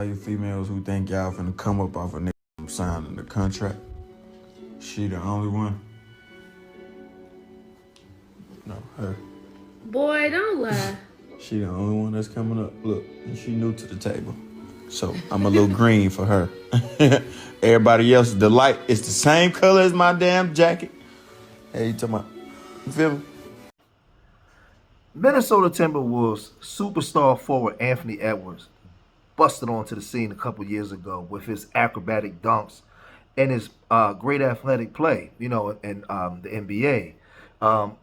You females who think y'all finna come up off a nigga from signing the contract. She the only one? No, her. Boy, don't lie. She the only one that's coming up. Look, and she new to the table. So I'm a little green for her. Everybody else, the light is the same color as my damn jacket. Hey, you talking about, you feel me? Minnesota Timberwolves superstar forward Anthony Edwards busted onto the scene a couple years ago with his acrobatic dunks and his great athletic play, in the NBA.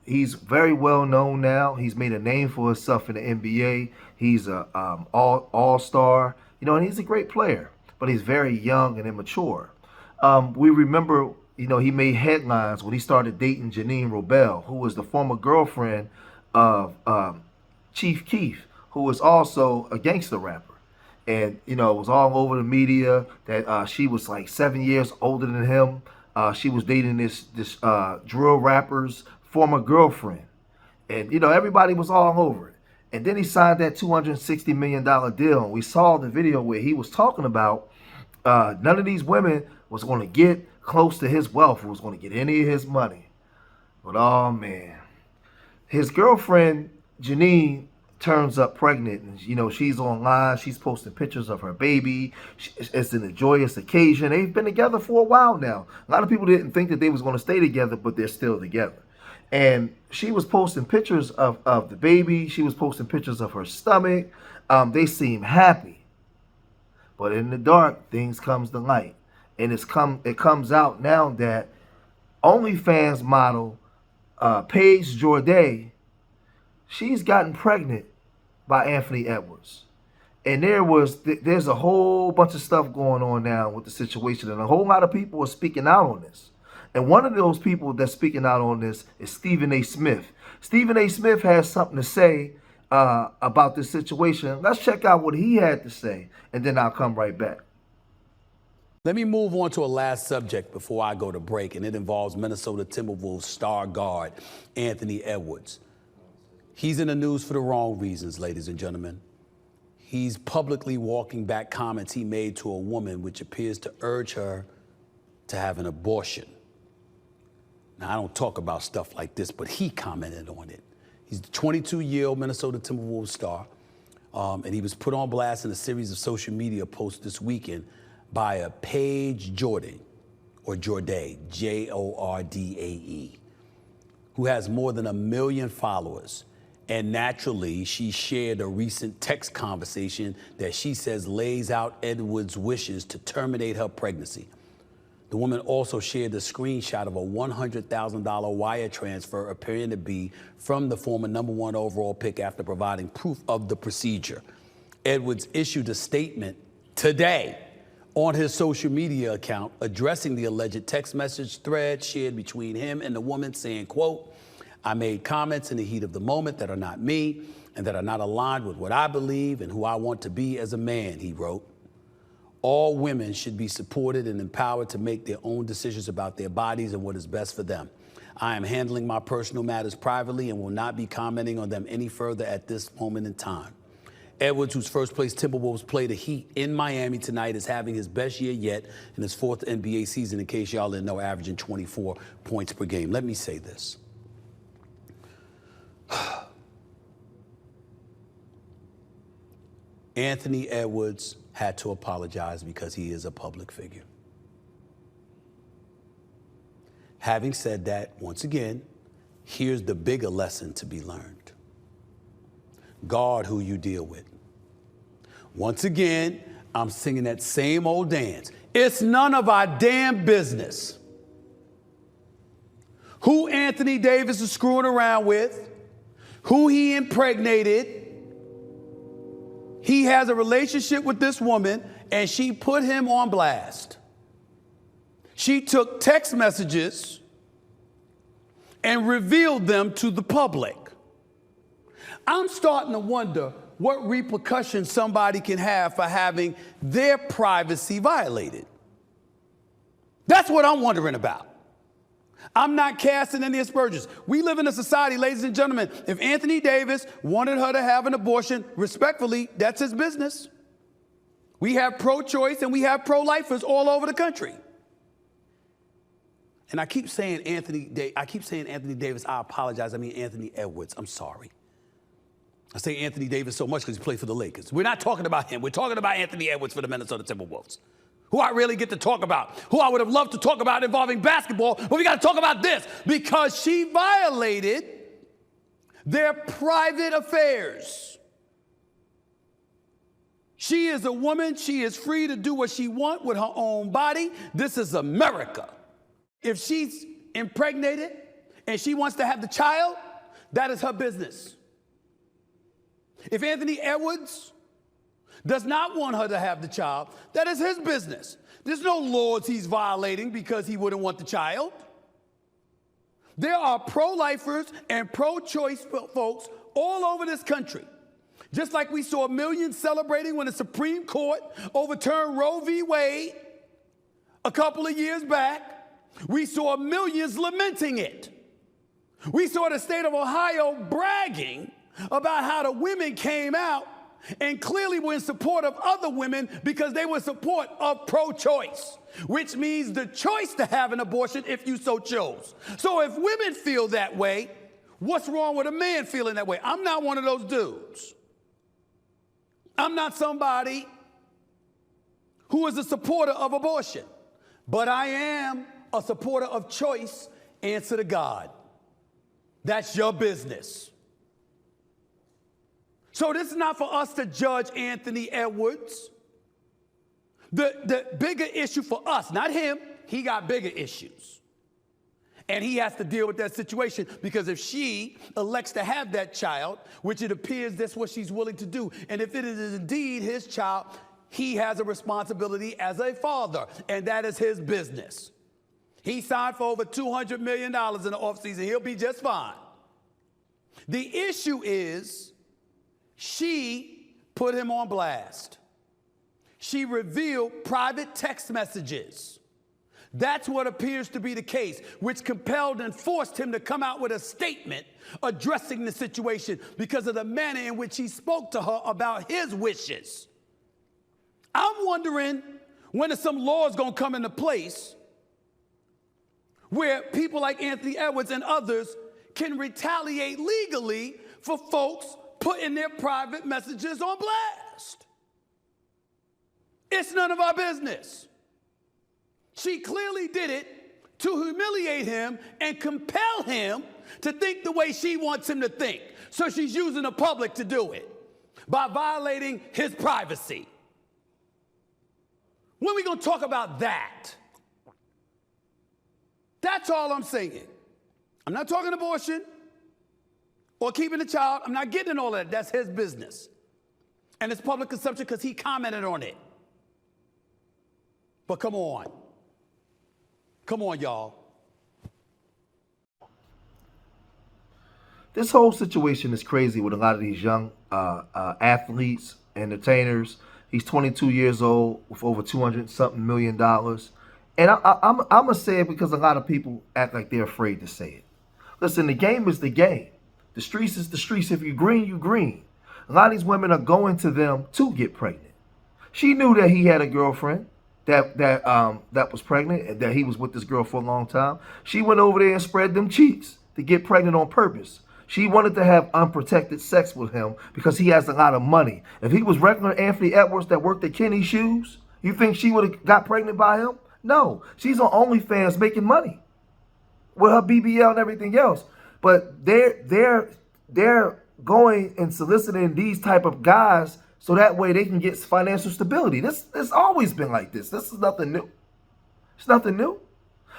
He's very well known now. He's made a name for himself in the NBA. He's a all-star, and he's a great player, but he's very young and immature. We remember, he made headlines when he started dating Janine Robel, who was the former girlfriend of Chief Keef, who was also a gangster rapper. And, it was all over the media that she was like 7 years older than him. She was dating this drill rapper's former girlfriend. And, everybody was all over it. And then he signed that $260 million deal. And we saw the video where he was talking about none of these women was going to get close to his wealth, or was going to get any of his money. But, oh, man. His girlfriend, Janine, turns up pregnant, and she's online. She's posting pictures of her baby. It's a joyous occasion. They've been together for a while now. A lot of people didn't think that they was going to stay together, but they're still together. And she was posting pictures of the baby. She was posting pictures of her stomach. They seem happy, but in the dark, things comes to light, and it comes out now that OnlyFans model Paige Jordan, she's gotten pregnant by Anthony Edwards. And there's a whole bunch of stuff going on now with the situation, and a whole lot of people are speaking out on this. And one of those people that's speaking out on this is Stephen A. Smith. Stephen A. Smith has something to say about this situation. Let's check out what he had to say, and then I'll come right back. Let me move on to a last subject before I go to break, and it involves Minnesota Timberwolves star guard Anthony Edwards. He's in the news for the wrong reasons, ladies and gentlemen. He's publicly walking back comments he made to a woman which appears to urge her to have an abortion. Now, I don't talk about stuff like this, but he commented on it. He's the 22-year-old Minnesota Timberwolves star, and he was put on blast in a series of social media posts this weekend by a Paige Jordan, or Jordae, Jordae, who has more than 1 million followers. And naturally, she shared a recent text conversation that she says lays out Edwards' wishes to terminate her pregnancy. The woman also shared a screenshot of a $100,000 wire transfer appearing to be from the former #1 overall pick after providing proof of the procedure. Edwards issued a statement today on his social media account addressing the alleged text message thread shared between him and the woman, saying, quote, "I made comments in the heat of the moment that are not me and that are not aligned with what I believe and who I want to be as a man," he wrote. "All women should be supported and empowered to make their own decisions about their bodies and what is best for them. I am handling my personal matters privately and will not be commenting on them any further at this moment in time." Edwards, whose first-place Timberwolves play the Heat in Miami tonight, is having his best year yet in his 4th NBA season, in case y'all didn't know, averaging 24 points per game. Let me say this. Anthony Edwards had to apologize because he is a public figure. Having said that, once again, here's the bigger lesson to be learned. Guard who you deal with. Once again, I'm singing that same old dance. It's none of our damn business who Anthony Davis is screwing around with, who he impregnated. He has a relationship with this woman, and she put him on blast. She took text messages and revealed them to the public. I'm starting to wonder what repercussions somebody can have for having their privacy violated. That's what I'm wondering about. I'm not casting any aspersions. We live in a society, ladies and gentlemen, if Anthony Davis wanted her to have an abortion, respectfully, that's his business. We have pro-choice and we have pro-lifers all over the country. And I keep saying Anthony Davis. I apologize. I mean Anthony Edwards. I'm sorry. I say Anthony Davis so much because he played for the Lakers. We're not talking about him. We're talking about Anthony Edwards for the Minnesota Timberwolves, who I really get to talk about, who I would have loved to talk about involving basketball, but we got to talk about this because she violated their private affairs. She is a woman. She is free to do what she wants with her own body. This is America. If she's impregnated and she wants to have the child, that is her business. If Anthony Edwards does not want her to have the child, that is his business. There's no laws he's violating because he wouldn't want the child. There are pro-lifers and pro-choice folks all over this country. Just like we saw millions celebrating when the Supreme Court overturned Roe v. Wade a couple of years back, we saw millions lamenting it. We saw the state of Ohio bragging about how the women came out and clearly were in support of other women because they were in support of pro-choice, which means the choice to have an abortion if you so chose. So if women feel that way, what's wrong with a man feeling that way? I'm not one of those dudes. I'm not somebody who is a supporter of abortion, but I am a supporter of choice. Answer to God. That's your business. So this is not for us to judge Anthony Edwards. The bigger issue for us, not him, he got bigger issues. And he has to deal with that situation because if she elects to have that child, which it appears that's what she's willing to do, and if it is indeed his child, he has a responsibility as a father, and that is his business. He signed for over $200 million in the offseason. He'll be just fine. The issue is she put him on blast. She revealed private text messages. That's what appears to be the case, which compelled and forced him to come out with a statement addressing the situation because of the manner in which he spoke to her about his wishes. I'm wondering when is some laws going to come into place where people like Anthony Edwards and others can retaliate legally for folks putting their private messages on blast. It's none of our business. She clearly did it to humiliate him and compel him to think the way she wants him to think. So she's using the public to do it by violating his privacy. When are we going to talk about that? That's all I'm saying. I'm not talking abortion or keeping the child. I'm not getting all that. That's his business. And it's public consumption because he commented on it. But come on. Come on, y'all. This whole situation is crazy with a lot of these young athletes, entertainers. He's 22 years old with over $200-something million. And I'm going to say it because a lot of people act like they're afraid to say it. Listen, the game is the game. The streets is the streets. If you green, you green. A lot of these women are going to them to get pregnant. She knew that he had a girlfriend that was pregnant and that he was with this girl for a long time. She went over there and spread them cheeks to get pregnant on purpose. She wanted to have unprotected sex with him because he has a lot of money. If he was regular Anthony Edwards that worked at Kenny's Shoes, you think she would have got pregnant by him? No. She's on OnlyFans making money with her BBL and everything else. But they're going and soliciting these type of guys so that way they can get financial stability. It's always been like this. This is nothing new. It's nothing new.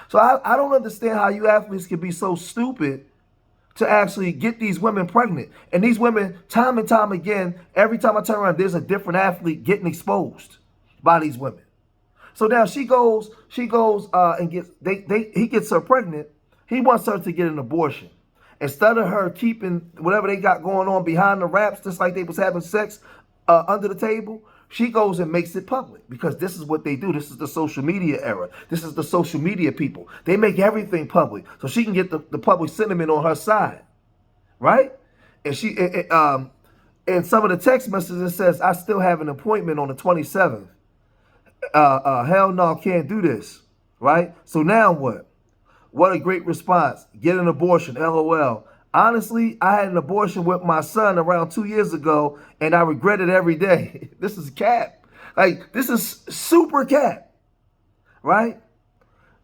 So I don't understand how you athletes can be so stupid to actually get these women pregnant. And these women, time and time again, every time I turn around, there's a different athlete getting exposed by these women. So now she goes and he gets her pregnant. He wants her to get an abortion. Instead of her keeping whatever they got going on behind the wraps, just like they was having sex under the table, she goes and makes it public because this is what they do. This is the social media era. This is the social media people. They make everything public so she can get the public sentiment on her side, right? And And some of the text messages, it says, I still have an appointment on the 27th. Hell no, can't do this. Right? So now what? What a great response. Get an abortion, LOL. Honestly, I had an abortion with my son around 2 years ago, and I regret it every day. This is cap. Like, this is super cap. Right?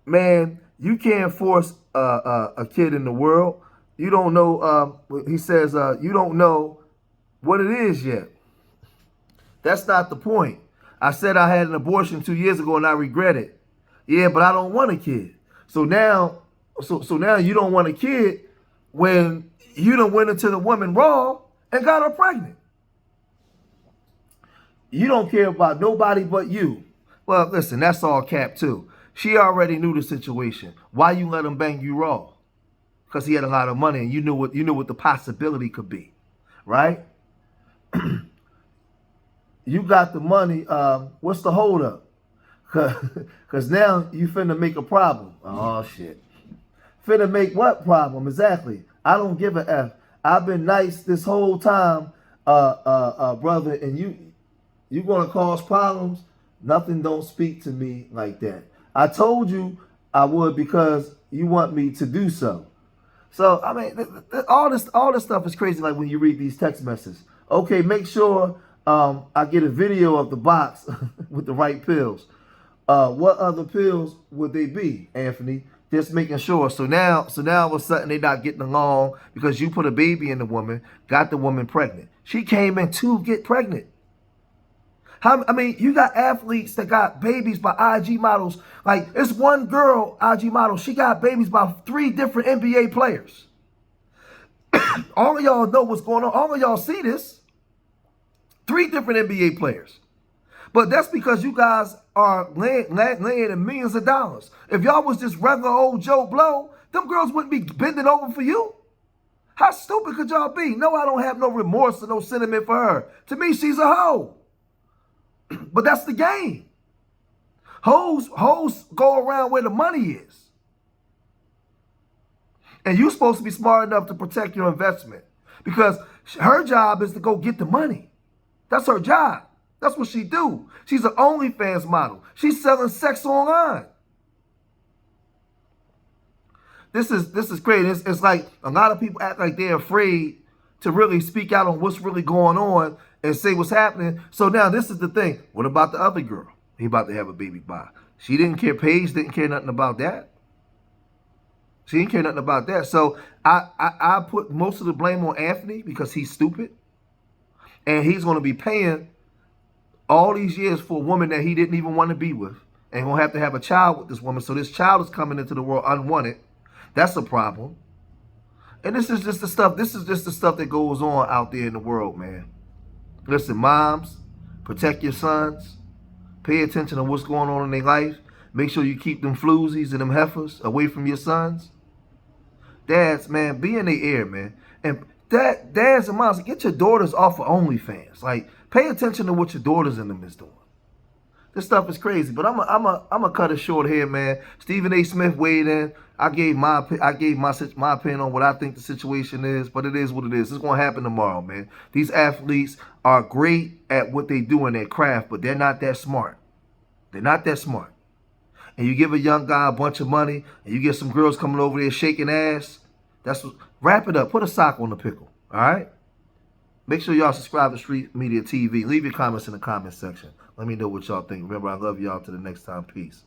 Man, you can't force a kid in the world. You don't know, he says, you don't know what it is yet. That's not the point. I said I had an abortion 2 years ago and I regret it. Yeah, but I don't want a kid. So now you don't want a kid when you done went into the woman raw and got her pregnant. You don't care about nobody but you. Well, listen, that's all cap too. She already knew the situation. Why you let him bang you raw? Because he had a lot of money and you knew what the possibility could be, right? You got the money. What's the hold up? Because now you finna make a problem. Oh shit. Finna make what problem? Exactly. I don't give a F. I've been nice this whole time, brother, and you gonna cause problems? Nothing don't speak to me like that. I told you I would because you want me to do so. So I mean, all this stuff is crazy. Like when you read these text messages. Okay, make sure I get a video of the box with the right pills. What other pills would they be, Anthony? Just making sure. So now all of a sudden they're not getting along because you put a baby in the woman, got the woman pregnant. She came in to get pregnant. I mean, you got athletes that got babies by IG models. Like, it's one girl, IG model, she got babies by 3 different NBA players. All of y'all know what's going on. All of y'all see this. 3 different NBA players. But that's because you guys are laying in millions of dollars. If y'all was just regular old Joe Blow, them girls wouldn't be bending over for you. How stupid could y'all be? No, I don't have no remorse or no sentiment for her. To me, she's a hoe. But that's the game. Hoes go around where the money is. And you're supposed to be smart enough to protect your investment. Because her job is to go get the money. That's her job. That's what she do. She's an OnlyFans model. She's selling sex online. This is crazy. It's like a lot of people act like they're afraid to really speak out on what's really going on and say what's happening. So now this is the thing. What about the other girl? He about to have a baby by. She didn't care. Paige didn't care nothing about that. She didn't care nothing about that. So I put most of the blame on Anthony because he's stupid. And he's going to be paying all these years for a woman that he didn't even want to be with. And going to have a child with this woman. So this child is coming into the world unwanted. That's a problem. And this is just the stuff. This is just the stuff that goes on out there in the world, man. Listen, moms, protect your sons. Pay attention to what's going on in their life. Make sure you keep them floozies and them heifers away from your sons. Dads, man, be in the air, man. And dads and moms, get your daughters off of OnlyFans. Like, pay attention to what your daughters and them is doing. This stuff is crazy, but I'm a cut it short here, man. Stephen A. Smith weighed in. I gave my opinion on what I think the situation is, but it is what it is. It's gonna happen tomorrow, man. These athletes are great at what they do in their craft, but they're not that smart. They're not that smart. And you give a young guy a bunch of money, and you get some girls coming over there shaking ass. Wrap it up. Put a sock on the pickle. All right. Make sure y'all subscribe to Street Media TV. Leave your comments in the comment section. Let me know what y'all think. Remember, I love y'all. Till the next time. Peace.